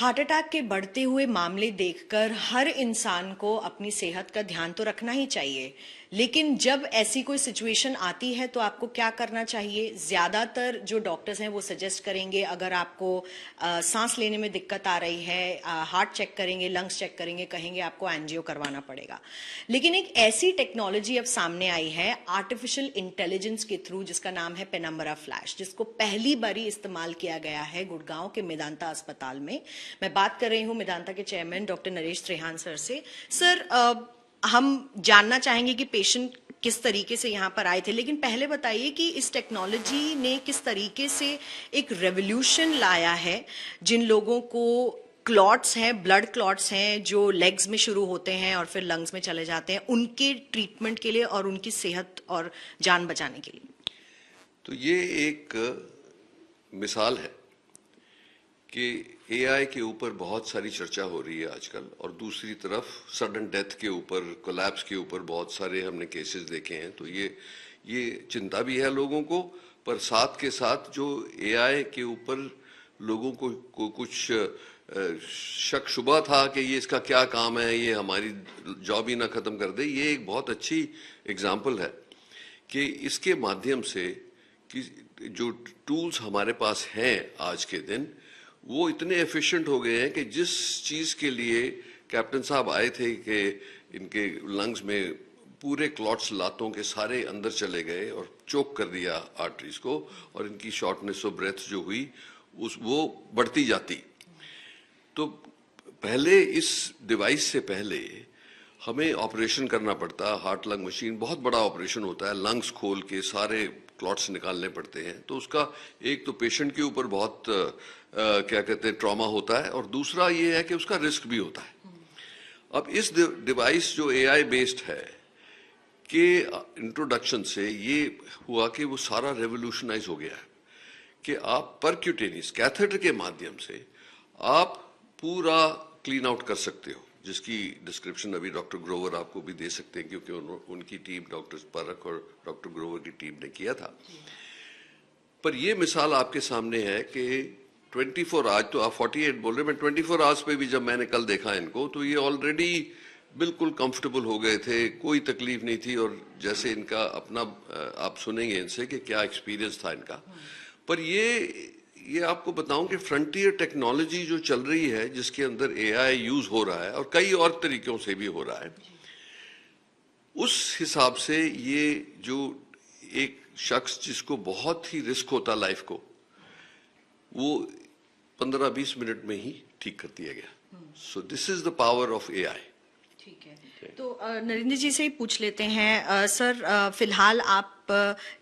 Heart attack के बढ़ते हुए मामले देखकर हर इंसान को अपनी सेहत का ध्यान तो रखना ही चाहिए, लेकिन जब ऐसी कोई सिचुएशन आती है तो आपको क्या करना चाहिए? ज्यादातर जो डॉक्टर्स हैं वो सजेस्ट करेंगे, अगर आपको सांस लेने में दिक्कत आ रही है, हार्ट चेक करेंगे, लंग्स चेक करेंगे, कहेंगे आपको एंजियो करवाना पड़ेगा। लेकिन एक ऐसी टेक्नोलॉजी अब सामने आई है आर्टिफिशियल इंटेलिजेंस के थ्रू, जिसका नाम है पेनम्बरा फ्लैश, जिसको पहली बारी इस्तेमाल किया गया है गुड़गांव के मेदांता अस्पताल में। मैं बात कर रही हूं मेदांता के chairman doctor Naresh Trehan sir से। सर, हम जानना चाहेंगे कि पेशेंट किस तरीके से यहाँ पर आए थे, लेकिन पहले बताइए कि इस टेक्नोलॉजी ने किस तरीके से एक रेवोल्यूशन लाया है। जिन लोगों को क्लॉट्स हैं, ब्लड क्लॉट्स हैं, जो लेग्स में शुरू होते हैं और फिर लंग्स में चले जाते हैं, उनके ट्रीटमेंट के लिए और उनकी सेहत और जान बचाने के लिए। तो ये एक मिसाल है कि एआई के ऊपर बहुत सारी चर्चा हो रही है आजकल, और दूसरी तरफ सडन डेथ के ऊपर, कोलैप्स के ऊपर बहुत सारे हमने केसेस देखे हैं। तो ये चिंता भी है लोगों को, पर साथ के साथ जो एआई के ऊपर लोगों को कुछ शक शुबा था कि ये इसका क्या काम है, ये हमारी जॉब ही ना खत्म कर दे, ये एक बहुत अच्छी एग्जाम्पल है कि इसके माध्यम से कि जो टूल्स हमारे पास हैं आज के दिन, वो इतने एफिशिएंट हो गए हैं कि जिस चीज़ के लिए कैप्टन साहब आए थे कि इनके लंग्स में पूरे क्लॉट्स लातों के सारे अंदर चले गए और चोक कर दिया आर्टरीज को, और इनकी शॉर्टनेस ऑफ ब्रेथ जो हुई वो बढ़ती जाती। तो पहले इस डिवाइस से पहले हमें ऑपरेशन करना पड़ता, हार्ट लंग मशीन बहुत बड़ा ऑपरेशन होता है, लंग्स खोल के सारे क्लॉट्स निकालने पड़ते हैं। तो उसका एक तो पेशेंट के ऊपर बहुत क्या कहते हैं ट्रॉमा होता है, और दूसरा ये है कि उसका रिस्क भी होता है। अब इस डिवाइस जो एआई बेस्ड है के इंट्रोडक्शन से ये हुआ कि वो सारा रेवोल्यूशनाइज हो गया है कि आप परक्यूटेनियस कैथेटर के माध्यम से आप पूरा क्लीन आउट कर सकते हो, जिसकी डिस्क्रिप्शन अभी डॉक्टर ग्रोवर आपको भी दे सकते हैं, क्योंकि उनकी टीम, डॉक्टर परख और डॉक्टर ग्रोवर की टीम ने किया था। पर ये मिसाल आपके सामने है कि 24 आज तो आप 48 बोल रहे, मैं 24 आवर्स पे भी जब मैंने कल देखा इनको, तो ये ऑलरेडी बिल्कुल कंफर्टेबल हो गए थे, कोई तकलीफ नहीं थी। और जैसे इनका अपना आप सुनेंगे इनसे कि क्या एक्सपीरियंस था इनका। पर ये आपको बताऊं कि फ्रंटियर टेक्नोलॉजी जो चल रही है, जिसके अंदर एआई यूज हो रहा है और कई और तरीकों से भी हो रहा है, उस हिसाब से ये जो एक शख्स जिसको बहुत ही रिस्क होता लाइफ को, वो 15-20 मिनट में ही ठीक कर दिया गया। So this is the power of AI. ठीक है, तो नरेंद्र जी से ही पूछ लेते हैं। सर, फिलहाल आप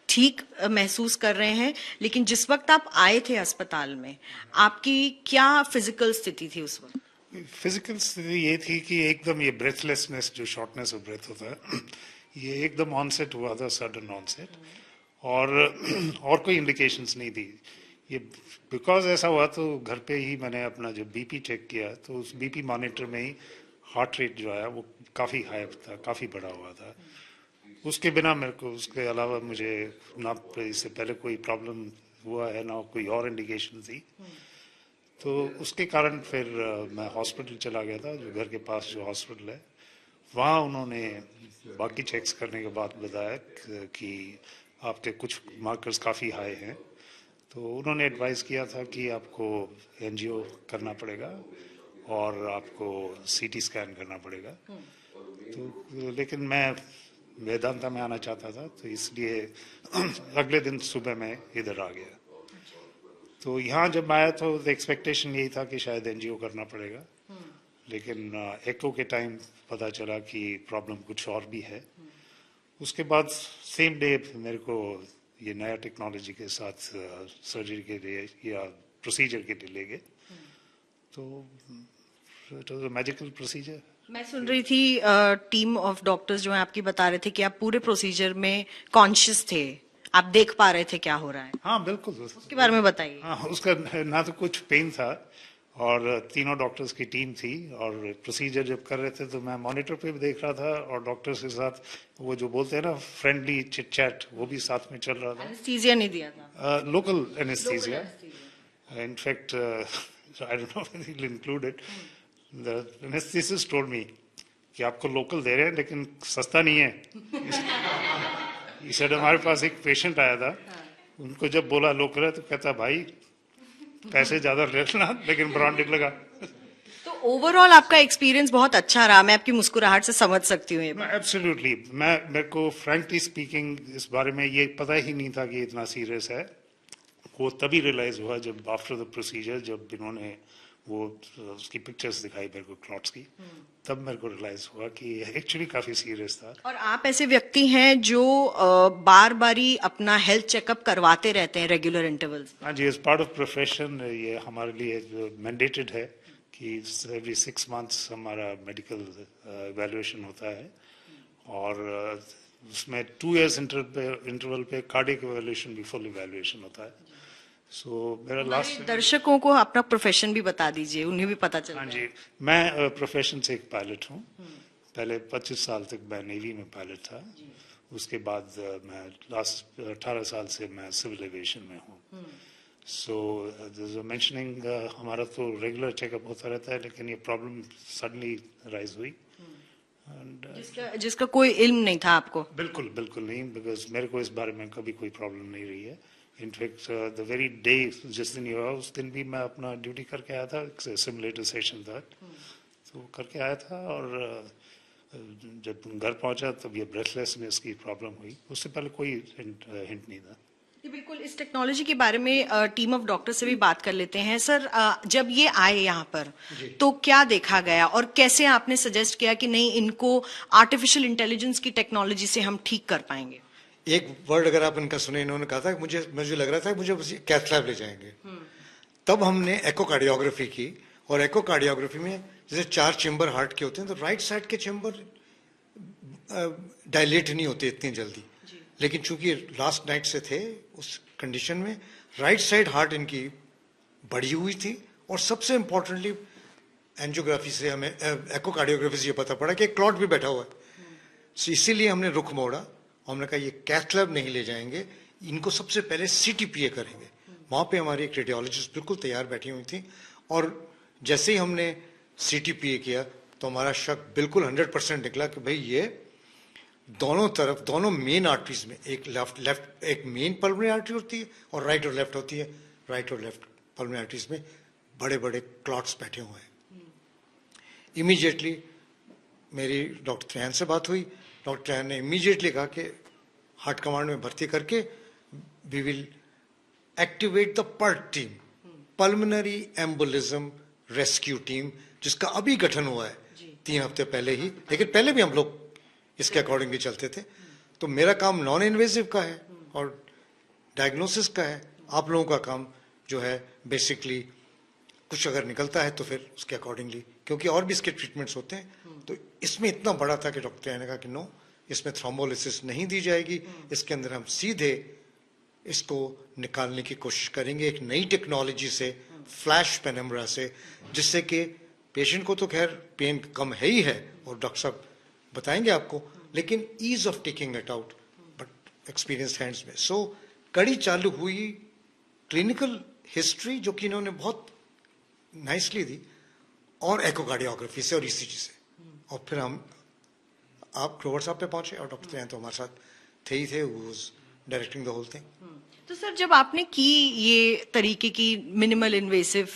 ठीक महसूस कर रहे हैं, लेकिन जिस वक्त आप आए थे अस्पताल में, आपकी क्या फिजिकल स्थिति थी उस वक्त? फिजिकल स्थिति ये थी कि एकदम ये ब्रेथलेसनेस, जो शॉर्टनेस ऑफ ब्रेथ होता है, ये एकदम ऑनसेट हुआ था, सडन ऑनसेट, और कोई इंडिकेशंस नहीं थी ये। बिकॉज ऐसा हुआ तो घर पे ही मैंने अपना जो बीपी चेक किया, तो उस बीपी मॉनिटर में ही हार्ट रेट जो है वो काफ़ी हाई था, काफ़ी बढ़ा हुआ था। उसके बिना मेरे को, उसके अलावा मुझे ना इससे पहले कोई प्रॉब्लम हुआ है, ना कोई और इंडिकेशन थी। तो उसके कारण फिर मैं हॉस्पिटल चला गया था, जो घर के पास जो हॉस्पिटल है, वहाँ उन्होंने बाकी चेक्स करने के बाद बताया कि आपके कुछ मार्कर्स काफ़ी हाई हैं। तो उन्होंने एडवाइस किया था कि आपको एंजियो करना पड़ेगा और आपको सीटी स्कैन करना पड़ेगा। तो लेकिन मैं वेदांता में आना चाहता था, तो इसलिए अगले दिन सुबह मैं इधर आ गया। तो यहाँ जब आया तो एक्सपेक्टेशन यही था कि शायद एंजियो करना पड़ेगा, लेकिन एको के टाइम पता चला कि प्रॉब्लम कुछ और भी है। उसके बाद सेम डे मेरे को ये नया टेक्नोलॉजी के साथ सर्जरी के लिए या प्रोसीजर के लिए ले गए। तो it was a magical procedure. मैं सुन रही थी टीम ऑफ डॉक्टर्स जो है आपकी बता रहे थे कि आप पूरे प्रोसीजर में कॉन्शियस थे, आप देख पा रहे थे क्या हो रहा है। हाँ बिल्कुल, उसके बारे में बताइए। हाँ, उसका ना तो कुछ पेन था, और तीनों डॉक्टर्स की टीम थी, और प्रोसीजर जब कर रहे थे तो मैं मॉनिटर पे भी देख रहा था, और डॉक्टर्स के साथ वो जो बोलते हैं ना फ्रेंडली चिट चैट, वो भी साथ में चल रहा था। एनेस्थीसिया नहीं दिया था? Local anaesthesia. In fact So I don't know whether he'll include it. The anesthetist told me कि आपको लोकल दे रहे हैं लेकिन सस्ता नहीं है. He said हमारे पास एक पेशेंट आया था, उनको जब बोला लोकल है तो कहता भाई पैसे ज्यादा लेना लेकिन ब्रांडेड लगा. तो ओवरऑल आपका एक्सपीरियंस बहुत अच्छा रहा, मैं आपकी मुस्कुराहट से समझ सकती हूँ ये बात। एब्सोल्युटली, मेरे को फ्रैंकली स्पीकिंग इस बारे में ये पता ही नहीं था कि इतना सीरियस है. वो तभी रियलाइज हुआ जब आफ्टर द प्रोसीजर, जब इन्होंने वो उसकी पिक्चर्स दिखाई मेरे को क्लॉट्स की, तब मेरे को रियलाइज हुआ कि एक्चुअली काफी सीरियस था. और आप ऐसे व्यक्ति हैं जो बार बार ही अपना हेल्थ चेकअप करवाते रहते हैं रेगुलर इंटरवल्स? हाँ जी, एज पार्ट ऑफ प्रोफेशन ये हमारे लिए मैंडेटेड है कि एवरी 6 months हमारा मेडिकल इवैल्यूएशन होता है, और उसमें 2 years इंटरवल पे कार्डियक इवैल्यूएशन भी फुल इवैल्यूएशन होता है. सो मेरा लास्ट, दर्शकों को अपना प्रोफेशन भी बता दीजिए, उन्हें भी पता चले. हाँ जी, मैं प्रोफेशन से एक पायलट हूँ. पहले 25 साल तक मैं नेवी में पायलट था. उसके बाद मैं लास्ट 18 साल से मैं सिविल एविएशन में हूँ. सो मेंशनिंग हमारा तो रेगुलर चेकअप होता रहता है, लेकिन ये प्रॉब्लम सडनली राइज हुई. जिसका कोई इल्म नहीं था आपको? बिल्कुल बिल्कुल नहीं, बिकॉज मेरे को इस बारे में कभी कोई प्रॉब्लम नहीं रही है. इनफैक्ट द वेरी डे जिस दिन ये हुआ उस दिन भी मैं अपना ड्यूटी करके आया था. सिमुलेटर सेशन था तो करके आया था, और जब घर पहुंचा तब ये ब्रेथलेसनेस की प्रॉब्लम हुई. उससे पहले कोई हिंट नहीं था. जी बिल्कुल, इस टेक्नोलॉजी के बारे में टीम ऑफ डॉक्टर से भी बात कर लेते हैं. सर, जब ये आए यहाँ पर तो क्या देखा गया और कैसे आपने सजेस्ट किया कि नहीं, इनको आर्टिफिशियल इंटेलिजेंस की टेक्नोलॉजी से हम ठीक कर पाएंगे? एक वर्ड अगर आप इनका सुने, इन्होंने कहा था कि मुझे लग रहा था कि मुझे कैथ लैब ले जाएंगे. तब हमने एकोकार्डियोग्राफी की, और एकोकार्डियोग्राफी में जैसे 4 चेंबर हार्ट के होते हैं, तो राइट साइड के चेंबर डायलेट नहीं होते इतनी जल्दी. लेकिन चूंकि लास्ट नाइट से थे उस कंडीशन में, राइट साइड हार्ट इनकी बढ़ी हुई थी, और सबसे इंपॉर्टेंटली एंजियोग्राफी से हमें, एकोकार्डियोग्राफी से ये पता पड़ा कि एक क्लॉट भी बैठा हुआ है. इसीलिए हमने रुख मोड़ा. हमने कहा ये कैथ लैब नहीं ले जाएंगे, इनको सबसे पहले CTPA करेंगे. वहाँ पे हमारी एक रेडियोलॉजिस्ट बिल्कुल तैयार बैठी हुई थी, और जैसे ही हमने CTPA किया तो हमारा शक बिल्कुल 100% निकला कि भाई ये दोनों तरफ, दोनों मेन आर्टरीज में, एक लेफ्ट एक मेन पल्मोनरी आर्टरी होती है और राइट और लेफ्ट होती है. राइट और लेफ्ट पल्मोनरी आर्टरीज में बड़े बड़े क्लॉट्स बैठे हुए हैं. इमीडिएटली मेरी डॉक्टर त्रेहान से बात हुई. डॉक्टर त्रेहान ने इमीडिएटली कहा कि हार्ट कमांड में भर्ती करके we will activate the PERT team, pulmonary embolism rescue team, जिसका अभी गठन हुआ है 3 हफ्ते पहले ही. लेकिन पहले भी हम लोग इसके अकॉर्डिंगली चलते थे. तो मेरा काम नॉन इन्वेसिव का है और डायग्नोसिस का है. आप लोगों का काम जो है बेसिकली कुछ अगर निकलता है तो फिर उसके अकॉर्डिंगली, क्योंकि और भी इसके ट्रीटमेंट्स होते हैं. तो इसमें इतना बड़ा था कि डॉक्टर ने कहा कि नो, इसमें थ्रोम्बोलिसिस नहीं दी जाएगी, इसके अंदर हम सीधे इसको निकालने की कोशिश करेंगे एक नई टेक्नोलॉजी से, फ्लैश पेनिम्ब्रा से, जिससे कि पेशेंट को तो खैर पेन कम है ही है, और डॉक्टर साहब बताएंगे आपको, लेकिन ease of taking it out but experience hands में. सो कड़ी चालू हुई क्लिनिकल हिस्ट्री जो कि इन्होंने बहुत नाइसली दी, और एकोकार्डियोग्राफी से और ECG से, और फिर हम आप ग्रोवर साहब पे पहुंचे, और डॉक्टर हैं तो हमारे साथ थे ही थे, वो डायरेक्टिंग द होल थिंग. तो सर, जब आपने की ये तरीके की मिनिमल इन्वेसिव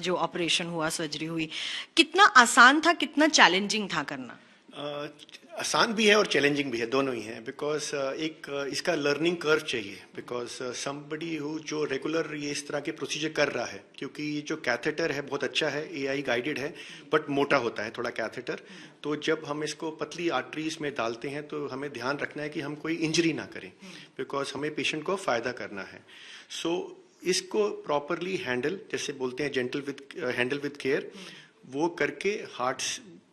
जो ऑपरेशन हुआ, सर्जरी हुई, कितना आसान था, कितना चैलेंजिंग था करना? आसान भी है और चैलेंजिंग भी है, दोनों ही है. बिकॉज एक इसका लर्निंग कर्व चाहिए, बिकॉज समबडी हु जो रेगुलर ये इस तरह के प्रोसीजर कर रहा है, क्योंकि ये जो कैथेटर है बहुत अच्छा है, AI गाइडेड है, बट मोटा होता है थोड़ा कैथेटर. तो जब हम इसको पतली आर्टरीज में डालते हैं तो हमें ध्यान रखना है कि हम कोई इंजरी ना करें, बिकॉज हमें पेशेंट को फायदा करना है. सो इसको प्रॉपरली हैंडल, जैसे बोलते हैं हैंडल विद केयर, वो करके हार्ट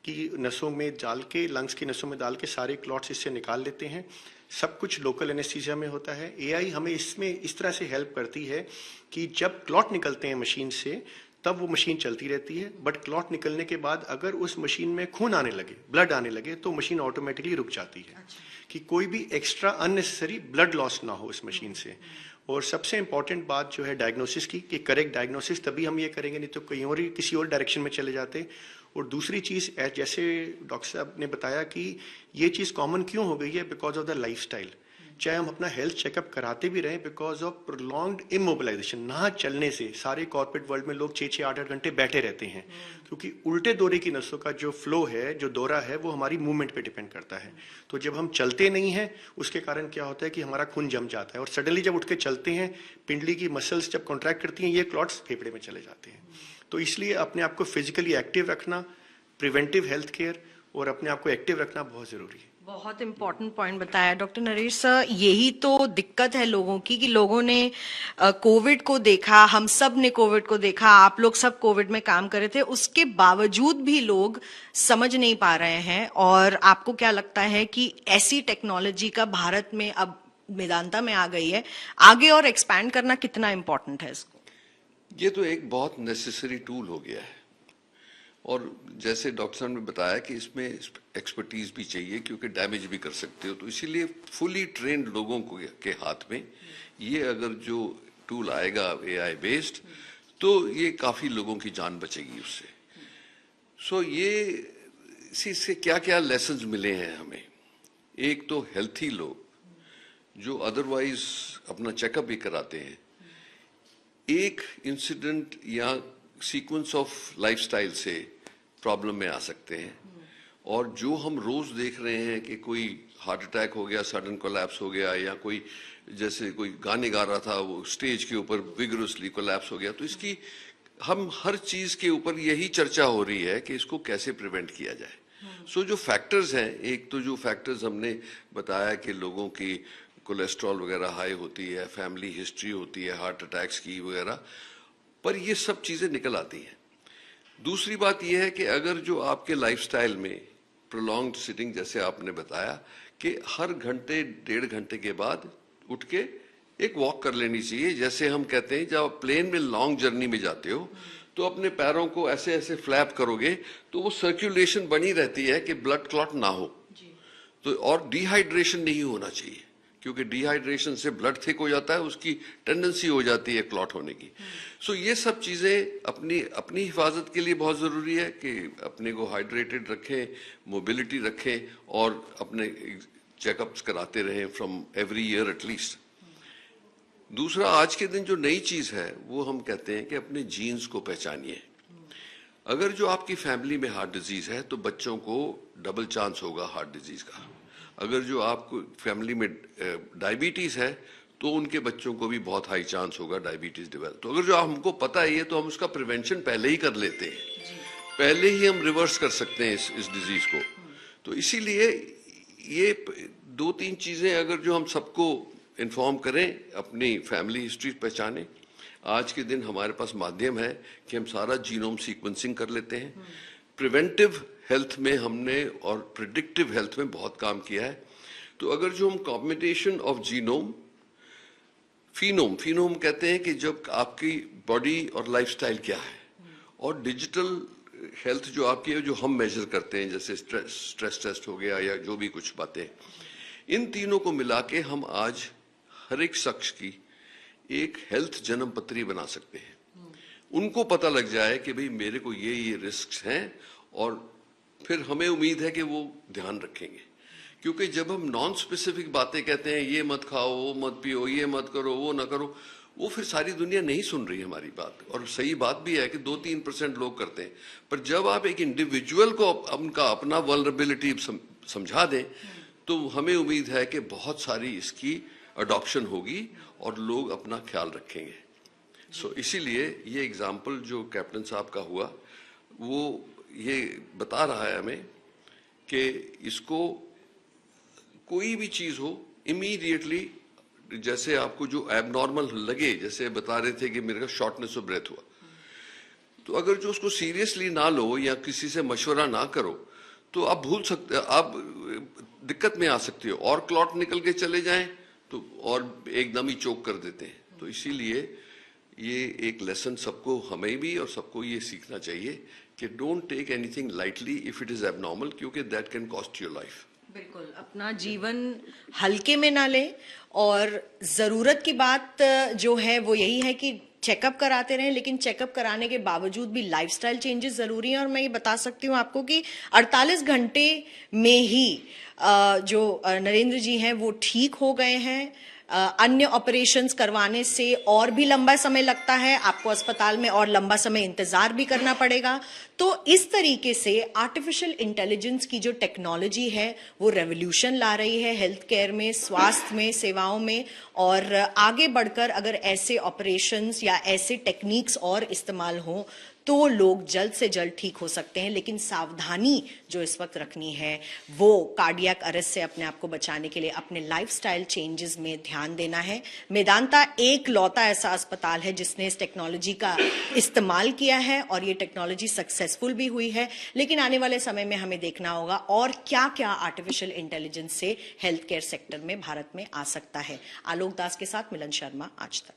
की नसों में डाल के, लंग्स की नसों में डाल के सारे क्लॉट्स इससे निकाल लेते हैं. सब कुछ लोकल एनेस्थीसिया में होता है. AI हमें इसमें इस तरह से हेल्प करती है कि जब क्लॉट निकलते हैं मशीन से तब वो मशीन चलती रहती है, बट क्लॉट निकलने के बाद अगर उस मशीन में खून आने लगे, ब्लड आने लगे, तो मशीन ऑटोमेटिकली रुक जाती है. कि कोई भी एक्स्ट्रा अननेसेसरी ब्लड लॉस ना हो इस मशीन से. और सबसे इंपॉर्टेंट बात जो है डायग्नोसिस की, कि करेक्ट डायग्नोसिस तभी हम ये करेंगे, नहीं तो कहीं और ही किसी और डायरेक्शन में चले जाते। और दूसरी चीज़, जैसे डॉक्टर साहब ने बताया कि ये चीज़ कॉमन क्यों हो गई है, बिकॉज ऑफ द लाइफस्टाइल। चाहे हम अपना हेल्थ चेकअप कराते भी रहें, बिकॉज ऑफ प्रोलॉन्ग्ड इमोबिलाइजेशन, ना चलने से सारे कॉर्पोरेट वर्ल्ड में लोग 6-6, 8-8 घंटे बैठे रहते हैं, क्योंकि उल्टे दौरे की नसों का जो फ्लो है, जो दौरा है, वो हमारी मूवमेंट पे डिपेंड करता है। तो जब हम चलते नहीं हैं, उसके कारण क्या होता है कि हमारा खून जम जाता है, और सडनली जब उठ के चलते हैं, पिंडली की मसल्स जब कॉन्ट्रैक्ट करती हैं, ये क्लॉट्स फेफड़े में चले जाते हैं। तो इसलिए अपने आप को फिजिकली एक्टिव रखना, प्रिवेंटिव हेल्थ केयर और अपने आप को एक्टिव रखना बहुत जरूरी है। बहुत इंपॉर्टेंट पॉइंट बताया डॉक्टर नरेश सर। यही तो दिक्कत है लोगों की, कि लोगों ने कोविड को देखा, हम सब ने कोविड को देखा, आप लोग सब कोविड में काम कर रहे थे, उसके बावजूद भी लोग समझ नहीं पा रहे हैं। और आपको क्या लगता है कि ऐसी टेक्नोलॉजी का भारत में अब मेदांता में आ गई है, आगे और एक्सपैंड करना कितना इम्पोर्टेंट है इसको? ये तो एक बहुत नेसेसरी टूल हो गया है, और जैसे डॉक्टर साहब ने बताया कि इसमें एक्सपर्टीज भी चाहिए, क्योंकि डैमेज भी कर सकते हो। तो इसीलिए फुली ट्रेन्ड लोगों के हाथ में ये अगर जो टूल आएगा AI बेस्ड, तो ये काफ़ी लोगों की जान बचेगी उससे। सो ये इससे क्या क्या लेसन्स मिले हैं हमें। एक तो हेल्थी लोग जो अदरवाइज अपना चेकअप भी कराते हैं, एक इंसिडेंट या सीक्वेंस ऑफ लाइफस्टाइल से प्रॉब्लम में आ सकते हैं। और जो हम रोज देख रहे हैं कि कोई हार्ट अटैक हो गया, सडन कोलैप्स हो गया, या कोई जैसे कोई गाने गा रहा था वो स्टेज के ऊपर विगरसली कोलैप्स हो गया, तो इसकी हम हर चीज के ऊपर यही चर्चा हो रही है कि इसको कैसे प्रिवेंट किया जाए। सो जो फैक्टर्स हैं, एक तो जो फैक्टर्स हमने बताया कि लोगों की कोलेस्ट्रॉल वगैरह हाई होती है, फैमिली हिस्ट्री होती है हार्ट अटैक्स की वगैरह, पर ये सब चीजें निकल आती हैं। दूसरी बात यह है कि अगर जो आपके लाइफस्टाइल में प्रोलॉन्ग्ड सिटिंग, जैसे आपने बताया कि हर घंटे 1.5 घंटे के बाद उठ के एक वॉक कर लेनी चाहिए। जैसे हम कहते हैं जब आप प्लेन में लॉन्ग जर्नी में जाते हो तो अपने पैरों को ऐसे ऐसे फ्लैप करोगे तो वो सर्कुलेशन बनी रहती है कि ब्लड क्लॉट ना हो। तो और डिहाइड्रेशन नहीं होना चाहिए, क्योंकि डिहाइड्रेशन से ब्लड थिक हो जाता है, उसकी टेंडेंसी हो जाती है क्लॉट होने की। सो ये सब चीजें अपनी हिफाजत के लिए बहुत जरूरी है कि अपने को हाइड्रेटेड रखें, मोबिलिटी रखें और अपने चेकअप्स कराते रहें फ्रॉम एवरी ईयर एटलीस्ट। दूसरा, आज के दिन जो नई चीज है वो हम कहते हैं कि अपने जीन्स को पहचानिए। अगर जो आपकी फैमिली में हार्ट डिजीज है तो बच्चों को डबल चांस होगा हार्ट डिजीज का। अगर जो आपको फैमिली में डायबिटीज है तो उनके बच्चों को भी बहुत हाई चांस होगा डायबिटीज डेवलप। तो अगर जो हमको पता है ये, तो हम उसका प्रिवेंशन पहले ही कर लेते हैं, पहले ही हम रिवर्स कर सकते हैं इस डिजीज को। तो इसीलिए ये 2-3 चीजें अगर जो हम सबको इन्फॉर्म करें, अपनी फैमिली हिस्ट्री पहचाने। आज के दिन हमारे पास माध्यम है कि हम सारा जीनोम सीक्वेंसिंग कर लेते हैं। प्रिवेंटिव हेल्थ में हमने और प्रिडिक्टिव हेल्थ में बहुत काम किया है। तो अगर जो हम कॉम्बिनेशन ऑफ जीनोम, फिनोम कहते हैं कि जब आपकी बॉडी और लाइफस्टाइल क्या है, और डिजिटल हेल्थ जो आपकी है, जो हम मेजर करते हैं, जैसे स्ट्रेस टेस्ट हो गया या जो भी कुछ बातें, इन तीनों को मिला के हम आज हर एक शख्स की एक हेल्थ जन्म पत्री बना सकते हैं। उनको पता लग जाए कि भाई मेरे को ये रिस्क हैं, और फिर हमें उम्मीद है कि वो ध्यान रखेंगे। क्योंकि जब हम नॉन स्पेसिफिक बातें कहते हैं, ये मत खाओ, वो मत पियो, ये मत करो, वो ना करो, वो फिर सारी दुनिया नहीं सुन रही हमारी बात। और सही बात भी है कि 2-3% लोग करते हैं, पर जब आप एक इंडिविजुअल को उनका अपना वल्नरेबिलिटी समझा दें तो हमें उम्मीद है कि बहुत सारी इसकी अडॉप्शन होगी और लोग अपना ख्याल रखेंगे। सो इसीलिए ये एग्जाम्पल जो कैप्टन साहब का हुआ, वो ये बता रहा है हमें कि इसको कोई भी चीज हो इमीडिएटली, जैसे आपको जो एबनॉर्मल लगे, जैसे बता रहे थे कि मेरे का शॉर्टनेस ऑफ ब्रेथ हुआ, तो अगर जो उसको सीरियसली ना लो या किसी से मशवरा ना करो तो आप भूल सकते, आप दिक्कत में आ सकते हो, और क्लॉट निकल के चले जाएं तो और एकदम ही चोक कर देते हैं। तो इसीलिए ये एक लेसन सबको, हमें भी और सबको ये सीखना चाहिए कि don't take anything lightly if it is abnormal, क्योंकि that can cost your life. बिल्कुल, अपना जीवन हल्के में ना लें और ज़रूरत की बात जो है वो यही है कि चेकअप कराते रहें, लेकिन चेकअप कराने के बावजूद भी लाइफस्टाइल चेंजेस ज़रूरी हैं। और मैं ये बता सकती हूँ आपको कि 48 घंटे में ही जो नरेंद्र जी हैं वो ठीक हो गए हैं। अन्य ऑपरेशंस करवाने से और भी लंबा समय लगता है, आपको अस्पताल में और लंबा समय इंतजार भी करना पड़ेगा। तो इस तरीके से आर्टिफिशियल इंटेलिजेंस की जो टेक्नोलॉजी है वो रेवोल्यूशन ला रही है हेल्थ केयर में, स्वास्थ्य में, सेवाओं में। और आगे बढ़कर अगर ऐसे ऑपरेशंस या ऐसे टेक्निक्स और इस्तेमाल हों तो लोग जल्द से जल्द ठीक हो सकते हैं। लेकिन सावधानी जो इस वक्त रखनी है वो कार्डियक अरेस्ट से अपने आप को बचाने के लिए अपने लाइफस्टाइल चेंजेस में ध्यान देना है। मेदांता एक लौता ऐसा अस्पताल है जिसने इस टेक्नोलॉजी का इस्तेमाल किया है और ये टेक्नोलॉजी सक्सेसफुल भी हुई है। लेकिन आने वाले समय में हमें देखना होगा और क्या क्या आर्टिफिशियल इंटेलिजेंस से हेल्थ केयर सेक्टर में भारत में आ सकता है। आलोक दास के साथ मिलन शर्मा, आज तक।